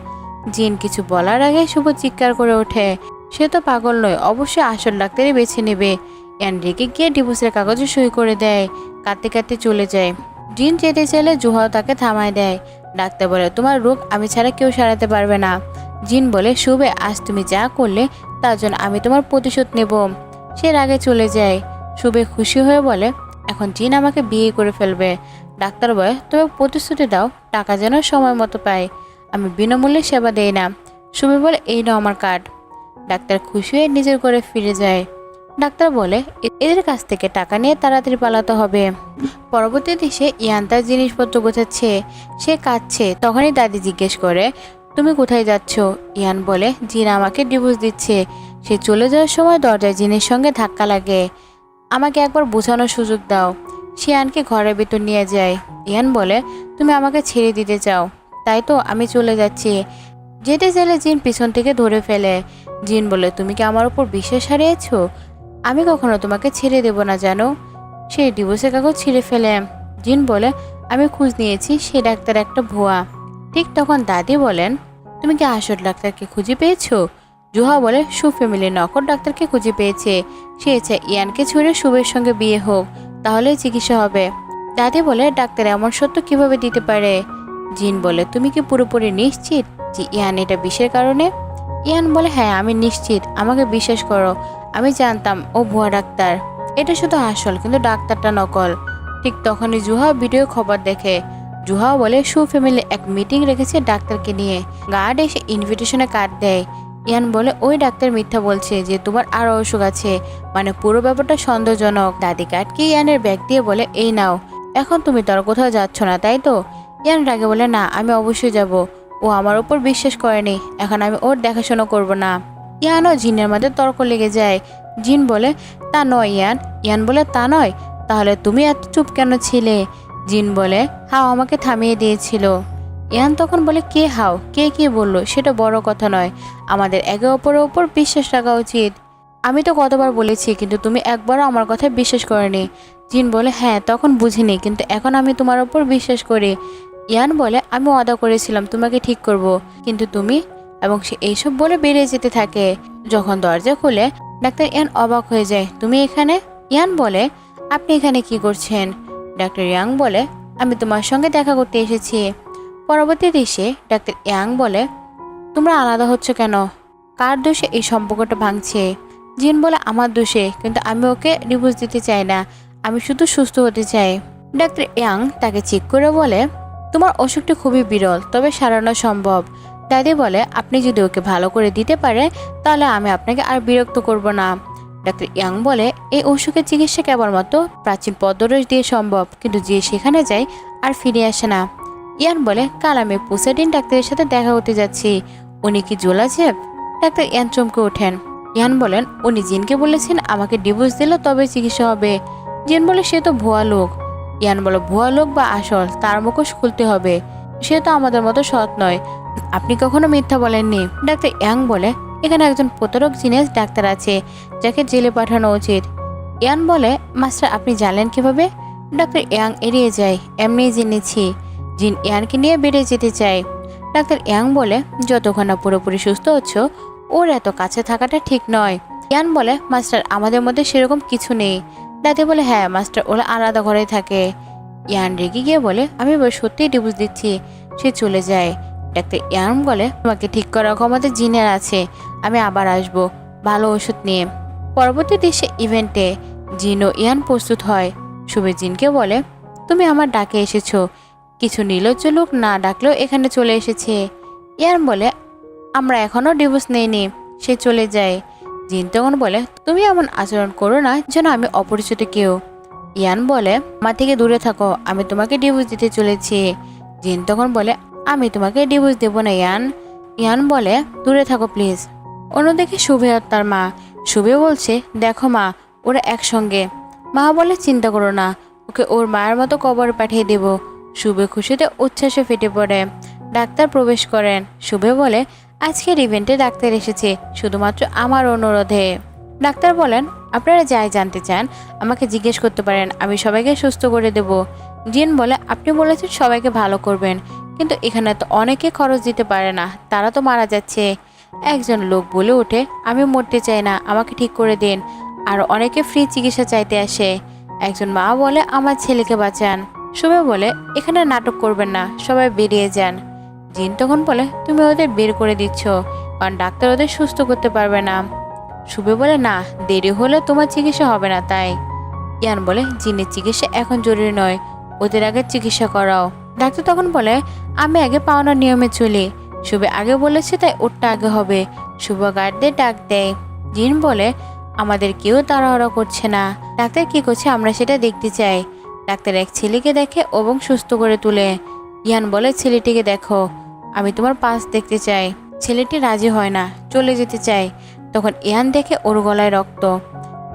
জিন কিছু বলার আগে শুভ চিৎকার করে ওঠে সে তো পাগল নয়, অবশ্যই আসল ডাক্তারই বেছে নেবে। ইয়ান রেগে গিয়ে ডিভোর্সের কাগজে সই করে দেয়, কাঁদতে কাঁদতে চলে যায়। জিন যেতে চাইলে জুহাও তাকে থামায় দেয়। ডাক্তার বলে তোমার রোগ আমি ছাড়া কেউ সারাতে পারবে না। জিন বলে শুভে আজ তুমি যা করলে তার জন্য আমি তোমার প্রতিশোধ নেব। সে রাগে চলে যায়। শুভে খুশি হয়ে বলে এখন জিন আমাকে বিয়ে করে ফেলবে। ডাক্তার বলে তবে প্রতিশ্রুতি দাও টাকা যেন সময় মতো পাই, আমি বিনামূল্যে সেবা দেই না। শুভে বলে এই নাও আমার কার্ড। ডাক্তার খুশি হয়ে নিজের ঘরে ফিরে যায়। ডাক্তার বলে এদের কাছ থেকে টাকা নিয়ে তাড়াতাড়ি পালাতে হবে। পরবর্তী দেশে ইয়ান তার জিনিসপত্র গোছাচ্ছে, সে কাঁদছে। তখনই দাদি জিজ্ঞেস করে তুমি কোথায় যাচ্ছ? ইয়ান বলে জিন আমাকে ডিভোর্স দিচ্ছে। সে চলে যাওয়ার সময় দরজায় জিনের সঙ্গে ধাক্কা লাগে। আমাকে একবার বোঝানোর সুযোগ দাও। সে ইয়ানকে ঘরের ভিতর নিয়ে যায়। ইয়ান বলে তুমি আমাকে ছেড়ে দিতে চাও, তাই তো আমি চলে যাচ্ছি। যেতে চাইলে জিন পিছন থেকে ধরে ফেলে। জিন বলে তুমি কি আমার উপর বিশ্বাস হারিয়েছো? আমি কখনো তোমাকে ছেড়ে দেব না জানো। সে ডিভোর্সের কাগজ ছিঁড়ে ফেলে। জিন বলে আমি খোঁজ নিয়েছি, সে ডাক্তার একটা ভুয়া। ঠিক তখন দাদি বলেন তুমি কি আসল ডাক্তারকে খুঁজে পেয়েছো? জুহা বলে ফ্যামিলির নকল ডাক্তারকে খুঁজে পেয়েছে, সে চায় ইয়ানকে ছুড়ে শুভের সঙ্গে বিয়ে হোক, তাহলে চিকিৎসা হবে। দাদি বলে ডাক্তার এমন সত্য কিভাবে দিতে পারে? জিন বলে তুমি কি পুরোপুরি নিশ্চিত যে ইয়ান এটা বিষের কারণে? ইয়ান বলে হ্যাঁ আমি নিশ্চিত, আমাকে বিশ্বাস করো, আমি জানতাম ও ভুয়া ডাক্তার, এটা শুধু আসল কিন্তু ডাক্তারটা নকল। ঠিক তখনই জুহা ভিডিও খবর দেখে। জুহা বলে ফ্যামিলি এক মিটিং রেখেছে ডাক্তারকে নিয়ে। গার্ড এসে ইনভিটেশনে কার্ড দেয়। ইয়ান বলে ওই ডাক্তার মিথ্যা বলছে যে তোমার আরো অসুখ আছে, মানে পুরো ব্যাপারটা সন্দেহজনক। দাদি কাটকে ইয়ানের ব্যাগ দিয়ে বলে এই নাও, এখন তুমি তো আর কোথাও যাচ্ছ না তাই তো? ইয়ান রাগে বলে না, আমি অবশ্যই যাব, ও আমার উপর বিশ্বাস করেনি, এখন আমি ওর দেখাশোনা করব না। ইয়ান ও জিনের মধ্যে তর্ক লেগে যায়। জিন বলে তা নয় ইয়ান। ইয়ান বলে তা নয়, তাহলে তুমি এত চুপ কেন ছিলে? জিন বলে হাও আমাকে থামিয়ে দিয়েছিল। ইয়ান তখন বলে কে হাও, কে কি বললো সেটা বড় কথা নয়, আমাদের একে অপরের উপর বিশ্বাস রাখা উচিত। আমি তো কতবার বলেছি কিন্তু তুমি একবারও আমার কথায় বিশ্বাস করনি। জিন বলে হ্যাঁ তখন বুঝিনি, কিন্তু এখন আমি তোমার উপর বিশ্বাস করি। ইয়ান বলে আমি ওয়াদা করেছিলাম তোমাকে ঠিক করব, কিন্তু তুমি, এবং সে এইসব বলে বেরিয়ে যেতে থাকে। যখন দরজা খুলে ডাক্তার ইয়ান অবাক হয়ে যায়, তুমি এখানে? ইয়ান বলে আপনি এখানে কি করছেন? ডাক্তার ইয়াং বলে আমি তোমার সঙ্গে দেখা করতে এসেছি। পরবর্তী দৃশ্যে ডাক্তার ইয়াং বলে তোমরা আলাদা হচ্ছ কেন? কার দোষে এই সম্পর্কটা ভাঙছে? জিন বলে আমার দোষে, কিন্তু আমি ওকে ডিভোর্স দিতে চাই না, আমি শুধু সুস্থ হতে চাই। ডাক্তার ইয়াং তাকে চেক করে বলে তোমার অসুখটি খুবই বিরল, তবে সারানো সম্ভব। দাদি বলে আপনি যদি ওকে ভালো করে দিতে পারে তাহলে আমি আপনাকে আর বিরক্ত করব না। ডাক্তার ইয়াং বলে এই অসুখের চিকিৎসা কেবলমাত্র প্রাচীন পদ্মরস দিয়ে সম্ভব, কিন্তু যে সেখানে যায় আর ফিরে আসে না। ইয়ান বলে কাল আমি পোসাইডিন ডাক্তারের সাথে দেখা করতে যাচ্ছি, উনি কি জোলাজেব? ডাক্তার ইয়ান চমকে ওঠেন। ইয়ান বলেন উনি জিনকে বলেছেন আমাকে ডিভোর্স দিলে তবে চিকিৎসা হবে। জিন বলে সে তো ভুয়া লোক। ইয়ান বলে ভুয়া লোক বা আসল তার মুখোশ খুলতে হবে, সে তো আমাদের মতো সৎ নয়, আপনি কখনো মিথ্যা বলেননি। ডাক্তার ইয়াং বলে এখানে একজন প্রতারক জিনিয়াস ডাক্তার আছে যাকে জেলে পাঠানো উচিত। ইয়ান বলে মাস্টার আপনি জানলেন কিভাবে? ডাক্তার ইয়াং এড়িয়ে যায়, এমনিই জেনেছি। জিন ইয়ানকে নিয়ে বেরিয়ে যেতে চায়। ডাক্তার ইয়াং বলে যতক্ষণ না পুরোপুরি সুস্থ হচ্ছ ওর এত কাছে থাকাটা ঠিক নয়। ইয়ান বলে মাস্টার আমাদের মধ্যে সেরকম কিছু নেই। দাদি বলে হ্যাঁ মাস্টার ওরা আলাদা ঘরে থাকে। ইয়ান রেগে গিয়ে বলে আমি সত্যিই ডিভোর্স দিচ্ছি। সে চলে যায়। ডাক্তার ইয়ান বলে তোমাকে ঠিক করার ক্ষমতা জিনের আছে, আমি আবার আসব ভালো ওষুধ নিয়ে। পরবর্তী দৃশ্যে ইভেন্টে জিন ও ইয়ান প্রস্তুত হয়। শুভে জিনকে বলে তুমি আমার ডাকে এসেছো, কিছু নির্লজ্জ লোক না ডাকলেও এখানে চলে এসেছে। ইয়ান বলে আমরা এখনো ডিভোর্স নেইনি। সে চলে যায়। জিন তখন বলে তুমি এমন আচরণ করো না যেন আমি অপরিচিত কেউ। ইয়ান বলে আমার থেকে দূরে থাকো, আমি তোমাকে ডিভোর্স দিতে চলেছি। জিন তখন বলে আমি তোমাকে ডিভোর্স দেবো না ইয়ান। ইয়ান বলে দূরে থাকো প্লিজ। অন্যদিকে শুভে আর তার মা। শুভে বলছে দেখো মা ওরা একসঙ্গে। মা বলে চিন্তা করো না, ওকে ওর মায়ের মতো কবরে পাঠিয়ে দেব। শুভে খুশিতে উচ্ছ্বাসে ফেটে পড়ে। ডাক্তার প্রবেশ করেন। শুভে বলে আজকের ইভেন্টে ডাক্তার এসেছে শুধুমাত্র আমার অনুরোধে। ডাক্তার বলেন আপনারা যাই জানতে চান আমাকে জিজ্ঞেস করতে পারেন, আমি সবাইকে সুস্থ করে দেব। জিন বলে আপনি বলেছেন সবাইকে ভালো করবেন, কিন্তু এখানে তো অনেকে খরচ দিতে পারে না, তারা তো মারা যাচ্ছে। একজন লোক বলে ওঠে আমি মরতে চাই না, আমাকে ঠিক করে দিন। আর অনেকে ফ্রি চিকিৎসা চাইতে আসে। একজন মা বলে আমার ছেলেকে বাঁচান। শুভে বলে এখানে নাটক করবেন না, সবাই বেরিয়ে যান। জিন তখন বলে তুমি ওদের বের করে দিচ্ছ, কারণ ডাক্তার ওদের সুস্থ করতে পারবে না। শুভে বলে না, দেরি হলে তোমার চিকিৎসা হবে না তাই। ইয়ান বলে জিনের চিকিৎসা এখন জরুরি নয়, ওদের আগে চিকিৎসা করাও। ডাক্তার তখন বলে আমি আগে পাওনার নিয়মে চলি, শুভে আগে বলেছে তাই ওরটা আগে হবে। শুভ গার্ডদের ডাক দেয়। জিন বলে আমাদের কেউ তাড়াহুড়া করছে না, ডাক্তার কি করছে আমরা সেটা দেখতে চাই। ডাক্তার এক ছেলেকে দেখে এবং সুস্থ করে তুলে। ইয়ান বলে ছেলেটিকে দেখো, আমি তোমার পাশ দেখতে চাই। ছেলেটি রাজি হয় না, চলে যেতে চায়। তখন ইয়ান দেখে ওর গলায় রক্ত।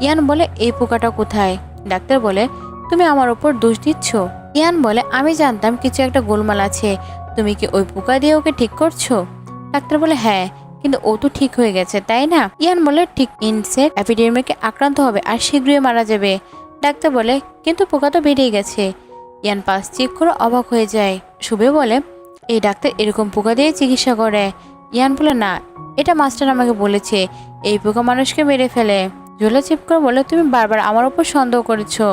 ইয়ান বলে এই পোকাটা কোথায়? ডাক্তার বলে তুমি আমার ওপর দোষ দিচ্ছ। ইয়ান বলে আমি জানতাম কিছু একটা গোলমাল আছে, তুমি কি ওই পোকা দিয়ে ওকে ঠিক করছো? ডাক্তার বলে হ্যাঁ, কিন্তু ও তো ঠিক হয়ে গেছে তাই না? ইয়ান বলে ঠিক ইনসেক্ট এপিডেমিকে আক্রান্ত হবে আর শীঘ্রই মারা যাবে। ডাক্তার বলে কিন্তু পোকা তো বেরিয়ে গেছে। ইয়ান পাস চেক করে অবাক হয়ে যায়। শুভে বলে এই ডাক্তার এরকম পোকা দিয়ে চিকিৎসা করে। ইয়ান বলে না, এটা মাস্টার আমাকে বলেছে এই পোকা মানুষকে মেরে ফেলে। জোলা চিপ করে বলে তুমি বারবার আমার উপর সন্দেহ করেছো।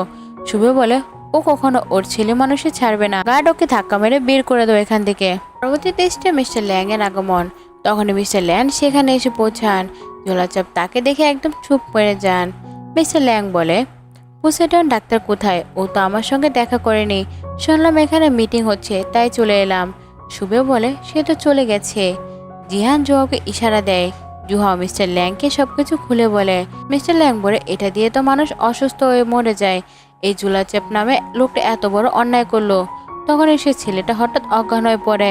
শুভে বলে ও কখনো ওর ছেলে মানুষে ছাড়বে না, গার্ড ওকে ধাক্কা মেরে বের করে দেবো এখান থেকে। পরবর্তী টেস্টে মিস্টার ল্যাং এর আগমন। তখনই মিস্টার ল্যাং সেখানে এসে পৌঁছান। জোলাচাপ তাকে দেখে একদম চুপ করে যান। মিস্টার ল্যাং বলে পোসাইডন ডাক্তার কোথায়? ও তো আমার সঙ্গে দেখা করেনি, শুনলাম এখানে মিটিং হচ্ছে তাই চলে এলাম। শুভে বলে সে তো চলে গেছে। জিহান জোয়াকে ইশারা দেয়। জুহাও মিস্টার ল্যাংকে সবকিছু খুলে বলে। মিস্টার ল্যাং বলে, এটা দিয়ে তো মানুষ অসুস্থ হয়ে মরে যায়। এই জুলাচেপ নামে লোকটা এত বড় অন্যায় করলো। তখন সে ছেলেটা হঠাৎ অজ্ঞান হয়ে পড়ে।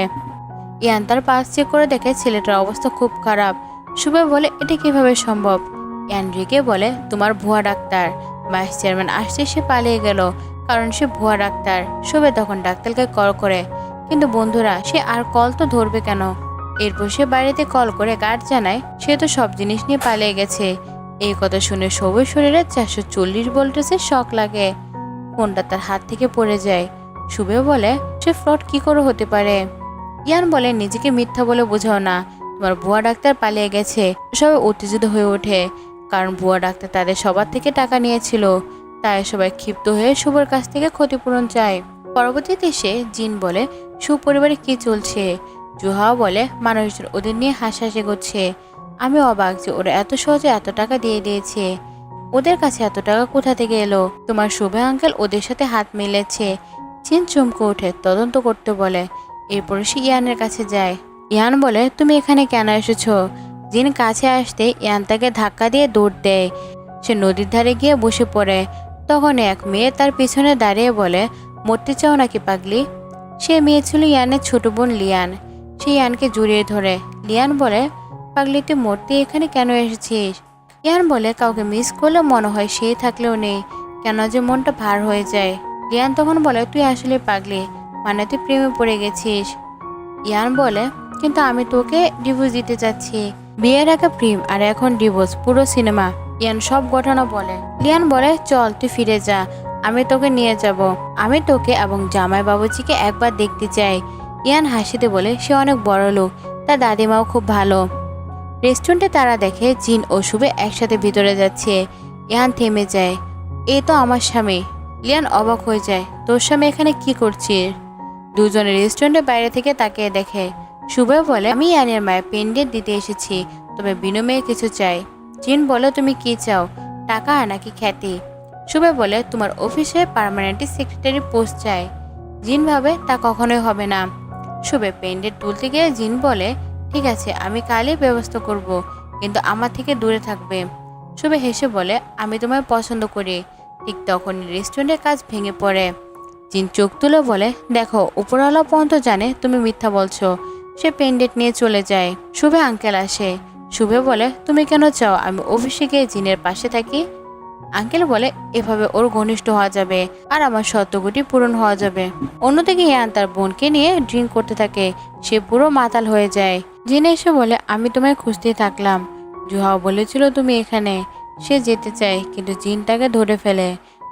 ইয়ান তার পাশ চেক করে দেখে ছেলেটার অবস্থা খুব খারাপ। শুভে বলে, এটা কিভাবে সম্ভব? ইয়ান রেগে বলে, তোমার ভুয়া ডাক্তার। ভাইস চেয়ারম্যান আসছে, সে পালিয়ে গেল কারণ সে ভুয়া ডাক্তার। শুভে তখন ডাক্তারকে কল করে, কিন্তু বন্ধুরা সে আর কল তো ধরবে কেন? এরপর সে বাড়িতে কল করে গার্ড জানায় সে তো সব জিনিস নিয়ে পালিয়ে গেছে। এই কথা শুনে শুভের শরীরে 440 ভোল্টেজের শক লাগে। ফোনটা তার হাত থেকে পড়ে যায়। শুভে বলে, সে ফ্রড কি করে হতে পারে? ইয়ান বলে, নিজেকে মিথ্যা বলে বোঝাও না, তোমার ভুয়া ডাক্তার পালিয়ে গেছে। সবাই উত্তেজিত হয়ে ওঠে, কারণ ভুয়া ডাক্তার তাদের সবার থেকে টাকা নিয়েছিল। তাই সবাই ক্ষিপ্ত হয়ে শুভর কাছ থেকে ক্ষতিপূরণ চায়। পরবর্তীতে সে জিন বলে, সুপরিবারে কি চলছে? জুহাও বলে, মানুষজন ওদের নিয়ে হাসাহাসি করছে। আমি অবাক যে ওরা এত সহজে এত টাকা দিয়ে দিয়েছে। ওদের কাছে এত টাকা কোথা থেকে এলো? তোমার শুভে আঙ্কেল ওদের সাথে হাত মিলেছে। জিন চমকে ওঠে, তদন্ত করতে বলে। এরপর সে ইয়ানের কাছে যায়। ইয়ান বলে, তুমি এখানে কেন এসেছো? জিন কাছে আসতে ইয়ান তাকে ধাক্কা দিয়ে দৌড় দেয়। সে নদীর ধারে গিয়ে বসে পড়ে। তখন এক মেয়ে তার পিছনে দাঁড়িয়ে বলে, মরতে চাও নাকি পাগলি? সে মেয়ে ছিল ইয়ানের ছোট বোন লিয়ান। সে ইয়ানকে জড়িয়ে ধরে। লিয়ান বলে, পাগলি তুই মরতে এখানে কেন এসেছিস? ইয়ান বলে, কাউকে মিস করলে মনে হয় সে থাকলেও নেই, কেন যে মনটা ভার হয়ে যায়। লিয়ান তখন বলে, তুই আসলে পাগলি, মানে তুই প্রেমে পড়ে গেছিস। ইয়ান বলে, কিন্তু আমি তোকে ডিভোর্স দিতে চাচ্ছি। বিয়ের আগে প্রেম আর এখন ডিভোর্স, পুরো সিনেমা। ইয়ান সব ঘটনা বলে। লিয়ান বলে, চল তুই ফিরে যা, আমি তোকে নিয়ে যাব। আমি তোকে এবং জামাই বাবুজিকে একবার দেখতে চাই। ইয়ান হাসিতে বলে, সে অনেক বড় লোক, তার দাদিমাও খুব ভালো। রেস্টুরেন্টে তারা দেখে জিন ও শুভে একসাথে ভিতরে যাচ্ছে। ইয়ান থেমে যায়। এ তো আমার স্বামী। লিয়ান অবাক হয়ে যায়, তোর স্বামী এখানে কি করছিস? দুজনে রেস্টুরেন্টের বাইরে থেকে তাকিয়ে দেখে। শুভে বলে, আমি ইয়ানের মায়ের পেন্ডেন্ট দিতে এসেছি, তবে বিনিময়ে কিছু চাই। জিন বলে, তুমি কি চাও, টাকা নাকি খ্যাতি? শুভে বলে, তোমার অফিসে পার্মানেন্ট সেক্রেটারি পোস্ট চাই। জিন ভাবে তা কখনোই হবে না। শুভে পেন্ডেন্ট তুলতে গিয়ে জিন বলে, ঠিক আছে, আমি কালই ব্যবস্থা করব, কিন্তু আমার থেকে দূরে থাকবে। শুভে হেসে বলে, আমি তোমায় পছন্দ করি। ঠিক তখনই রেস্টুরেন্টের কাজ ভেঙে পড়ে। জিন চোখ তুলে বলে, দেখো, উপরওয়ালা পর্যন্ত জানে তুমি মিথ্যা বলছো। সে পেন্ডেন্ট নিয়ে চলে যায়। শুভে আঙ্কেল আসে। শুভে বলে, তুমি কেন চাও আমি অফিসে গিয়ে জিনের পাশে থাকি? আঙ্কেল বলে, এভাবে ওর ঘনিষ্ঠ হওয়া যাবে আর আমার শর্তগুটি পূরণ হওয়া যাবে। অন্যদিকে ইয়ান তার বোনকে নিয়ে ড্রিঙ্ক করতে থাকে। সে পুরো মাতাল হয়ে যায়। জিন এসে বলে, আমি তোমায় খুঁজতেই থাকলাম। জুহাও বলেছিল তুমি এখানে। সে যেতে চায়, কিন্তু জিন তাকে ধরে ফেলে।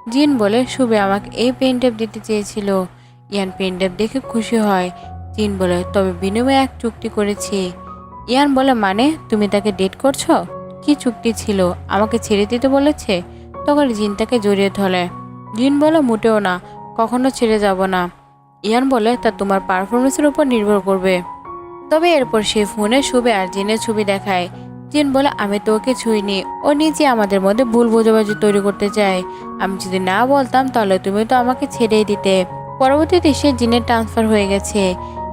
জিন বলে, শুভে আমাকে এই পেনটেপ দিতে চেয়েছিল। ইয়ান পেনটেপ দেখে খুশি হয়। জিন বলে, তবে বিনিময়ে এক চুক্তি করেছি। ইয়ান বলে, মানে তুমি তাকে ডেট করছো? কি চুক্তি ছিল? আমাকে ছেড়ে দিতে বলেছে? তখন জিন তাকে জড়িয়ে ধরে। জিন বলে, মোটেও না, কখনো ছেড়ে যাব না। ইয়ান বলে, তা তোমার পারফরমেন্সের উপর নির্ভর করবে। তবে এরপর সে ফোনে শুভে আর জিনের ছবি দেখায়। জিন বলে, আমি তো ওকে ছুঁইনি, ও নিজে আমাদের মধ্যে ভুল বোঝাবুঝি তৈরি করতে চায়। আমি যদি না বলতাম তাহলে তুমি তো আমাকে ছেড়েই দিতে। পরবর্তীতে সে জিনের ট্রান্সফার হয়ে গেছে।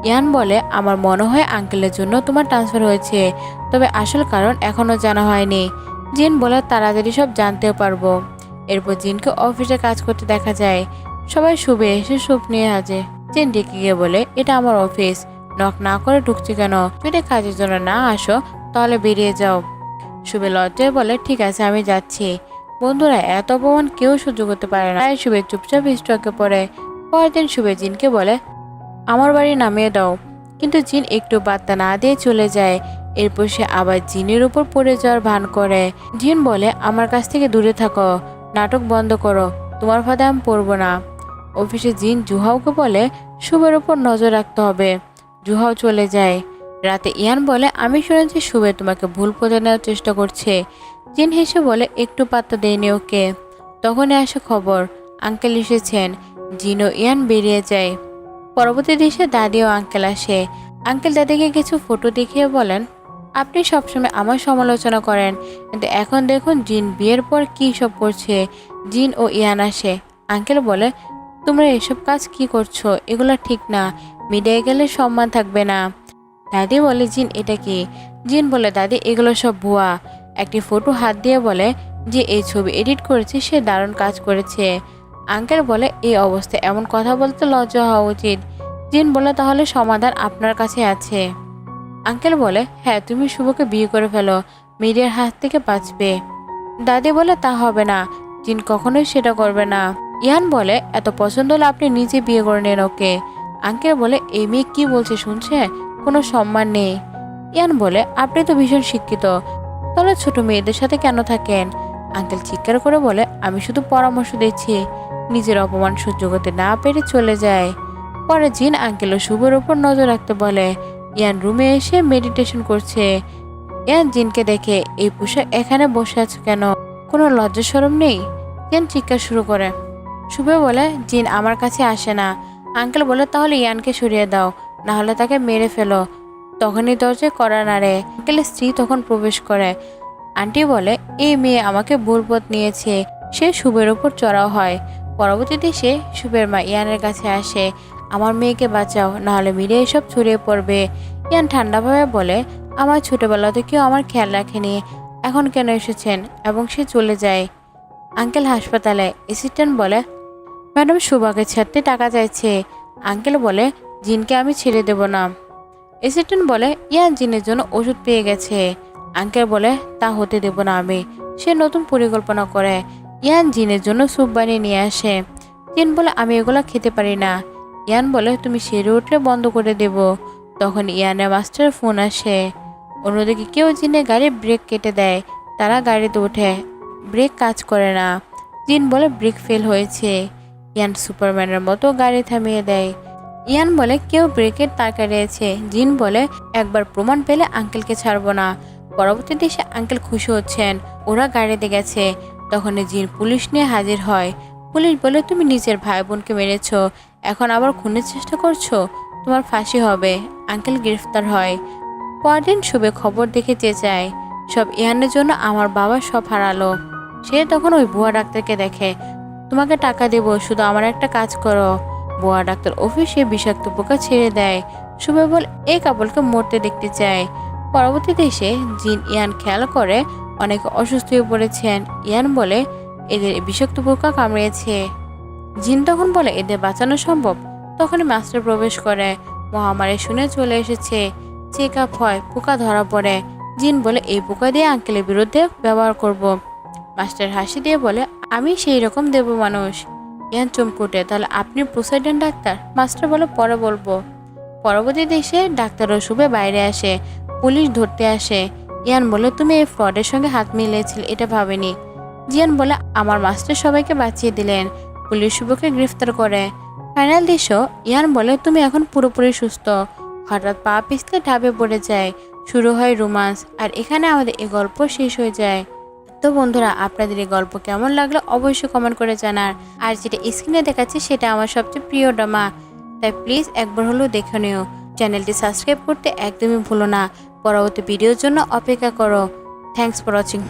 ইয়ান বলে, আমার মনে হয় আঙ্কেলের জন্য তোমার ট্রান্সফার হয়েছে, তবে আসল কারণ এখনো জানা হয়নি। জিন বলে, তাড়াতাড়ি সব জানতেও পারবো। এরপর জিনকে অফিসে কাজ করতে দেখা যায়। সবাই শুভে এসে স্যুপ নিয়ে হাজে। জিন ডেকে গিয়ে বলে, এটা আমার অফিস, নক না করে ঢুকছি কেন? যদি কাজের জন্য না আসো তাহলে বেরিয়ে যাও। শুভে লজ্জায় বলে, ঠিক আছে, আমি যাচ্ছি। বন্ধুরা, এত অপমান কেউ সহ্য করতে পারে না। তাই শুভে চুপচাপ স্টকে পড়ে। পরের দিন শুভে জিনকে বলে, আমার বাড়ি নামিয়ে দাও, কিন্তু জিন একটু বার্তা না দিয়ে চলে যায়। এরপর সে আবার জিনের উপর পড়ে যাওয়ার ভান করে। জিন বলে, আমার কাছ থেকে দূরে থাকো, নাটক বন্ধ করো, তোমার ফাঁদে আমি পড়বো না। অফিসে জিন জুহাওকে বলে, শুভের উপর নজর রাখতে হবে। জুহাও চলে যায়। রাতে ইয়ান বলে, আমি শুনেছি শুভে তোমাকে ভুল পথে নেওয়ার চেষ্টা করছে। জিন হেসে বলে, একটু পাত্তা দেয়নি ওকে। তখনই আসে খবর, আঙ্কেল এসেছেন। জিন ও ইয়ান বেরিয়ে যায়। পরবর্তী দেশে দাদি ও আঙ্কেল আসে। আঙ্কেল দাদিকে কিছু ফটো দেখিয়ে বলেন, আপনি সবসময় আমার সমালোচনা করেন, কিন্তু এখন দেখুন জিন বিয়ের পর কি সব করছে। জিন ও ইয়ান আসে। আঙ্কেল বলে, তোমরা এসব কাজ কি করছো? এগুলো ঠিক না, মিডিয়ায় গেলে সম্মান থাকবে না। দাদি বলে, জিন এটা কি? জিন বলে, দাদি এগুলো সব ভুয়া। একটি ফটো হাত দিয়ে বলে, যে এই ছবি এডিট করেছে সে দারুণ কাজ করেছে। আঙ্কেল বলে, এই অবস্থায় এমন কথা বলতে লজ্জা হওয়া উচিত। জিন বলে, তাহলে সমাধান আপনার কাছে আছে। আঙ্কেল বলে, হ্যাঁ, তুমি শুভকে বিয়ে করে ফেলো, মিডিয়ার হাত থেকে বাঁচবে। দাদি বলে, তা হবে না, জিন কখনোই সেটা করবে না। ইয়ান বলে, এত পছন্দ হলে আপনি নিজে বিয়ে করে নেন ওকে। আঙ্কেল বলে, এই মেয়ে কি বলছে শুনছে, কোনো সম্মান নেই। ইয়ান বলে, আপনি তো ভীষণ শিক্ষিত, তাহলে ছোট মেয়েদের সাথে কেন থাকেন? আঙ্কেল চিৎকার করে বলে, আমি শুধু পরামর্শ দিচ্ছি, নিজের অপমান সহ্য করতে না পেরে চলে যায়। পরে জিন আঙ্কেল ও শুভর উপর নজর রাখতে বলে। ইয়ান রুমে এসে মেডিটেশন করছে। ইয়ান জিনকে দেখে, এই পোশাক এখানে বসে আছে কেন, কোনো লজ্জা শরম নেই? ইয়ান চিৎকার শুরু করে। শুভ বলে, জিন আমার কাছে আসে না। আঙ্কেল বলে, তাহলে ইয়ানকে সরিয়ে দাও, না হলে তাকে মেরে ফেলো। তখনই দরজায় কড়া নাড়ে। আঙ্কেলের স্ত্রী তখন প্রবেশ করে। আন্টি বলে, এই মেয়ে আমাকে ভুল পথ নিয়েছে। সে শুভের উপর চড়াও হয়। পরবর্তীতে সে শুভের মা ইয়ানের কাছে আসে, আমার মেয়েকে বাঁচাও, না হলে মিলে এসব ছড়িয়ে পড়বে। ইয়ান ঠান্ডাভাবে বলে, আমার ছোটবেলাতে কেউ আমার খেয়াল রাখেনি, এখন কেন এসেছেন? এবং সে চলে যায়। আঙ্কেল হাসপাতালে। অ্যাসিস্ট্যান্ট বলে, ম্যাডাম শুভাকে ছাড়তে টাকা চাইছে। আঙ্কেল বলে, জিনকে আমি ছেড়ে দেব না। অ্যাসিস্ট্যান্ট বলে, ইয়ান জিনের জন্য ওষুধ পেয়ে গেছে। আঙ্কেল বলে, তা হতে দেব না আমি। সে নতুন পরিকল্পনা করে। ইয়ান জিনের জন্য স্যুপ বানিয়ে নিয়ে আসে। জিন বলে, আমি এগুলো খেতে পারি না। ইয়ান বলে, তুমি সেরে উঠলে বন্ধ করে দেব। তখন ইয়ানের মাস্টারের ফোন আসে। অন্যদিকে কেউ জিনের গাড়ির ব্রেক কেটে দেয়। তারা গাড়িতে ওঠে, ব্রেক কাজ করে না। জিন বলে, ব্রেক ফেল হয়েছে। ইয়ান সুপারম্যানের মতো গাড়ি থামিয়ে দেয়। ইয়ান বলে, কেউ ব্রেকের তার কাটিয়েছে। জিন বলে, একবার প্রমাণ পেলে আঙ্কেলকে ছাড়বো না। পরবর্তীতে সে আঙ্কেল খুশি হচ্ছেন, ওরা গাড়িতে গেছে। তখন জিন পুলিশ নিয়ে হাজির হয়। পুলিশ বলে, তুমি নিজের ভাই বোনকে মেরেছ, এখন আবার খুনের চেষ্টা করছো, তোমার ফাঁসি হবে। আঙ্কেল গ্রেফতার হয়। পরদিন শুভে খবর দেখে চেঁচায়, সব ইয়ানের জন্য আমার বাবা সব হারালো। সে তখন ওই বুয়া ডাক্তারকে দেখে, তোমাকে টাকা দেব, শুধু আমার একটা কাজ করো। বুয়া ডাক্তার অফিসে বিষাক্ত পোকা ছেড়ে দেয়। শুভে বল, এই কাপড়কে মরতে দেখতে চায়। পরবর্তীতে এসে জিন ইয়ান খেয়াল করে অনেক অসুস্থ হয়ে পড়েছেন। ইয়ান বলে, এদের বিষাক্ত পোকা কামড়িয়েছে। জিন তখন বলে, এদের বাঁচানো সম্ভব। তখনই মাস্টার প্রবেশ করে। মহামারী শুনে চলে এসেছে। চেক আপ হয়, পোকা ধরা পড়ে। জিন বলে, এই পোকা দিয়ে আঙ্কেলের বিরুদ্ধে ব্যবহার করব। মাস্টার হাসি দিয়ে বলে, আমি সেই রকম দেব মানুষ। ইয়ান চমকুটে, তাহলে আপনি পোসাইডন ডাক্তার? মাস্টার বলে, পরে বলবো। পরবর্তী দেশে ডাক্তার ও শুভে বাইরে আসে। পুলিশ ধরতে আসে। ইয়ান বলে, তুমি এই ফ্রডের সঙ্গে হাত মিলিয়েছিলে, এটা ভাবেনি। জিয়ান বলে, আমার মাস্টার সবাইকে বাঁচিয়ে দিলেন। পুলিশ শুভকে গ্রেফতার করে। ফাইনাল দৃশ্য, ইয়ান বলে, তুমি এখন পুরোপুরি সুস্থ। হঠাৎ পা পিছলে ঢাবে পড়ে যায়। শুরু হয় রোমান্স। আর এখানে আমাদের এই গল্প শেষ হয়ে যায়। তো বন্ধুরা, আপনাদের এই গল্প কেমন লাগলো অবশ্যই কমেন্ট করে জানার। আর যেটা স্ক্রিনে দেখাচ্ছে সেটা আমার সবচেয়ে প্রিয় ড্রামা, তাই প্লিজ একবার হলেও দেখে নিও। চ্যানেলটি সাবস্ক্রাইব করতে একদমই ভুলো না। পরবর্তী ভিডিওর জন্য অপেক্ষা করো। Thanks for watching.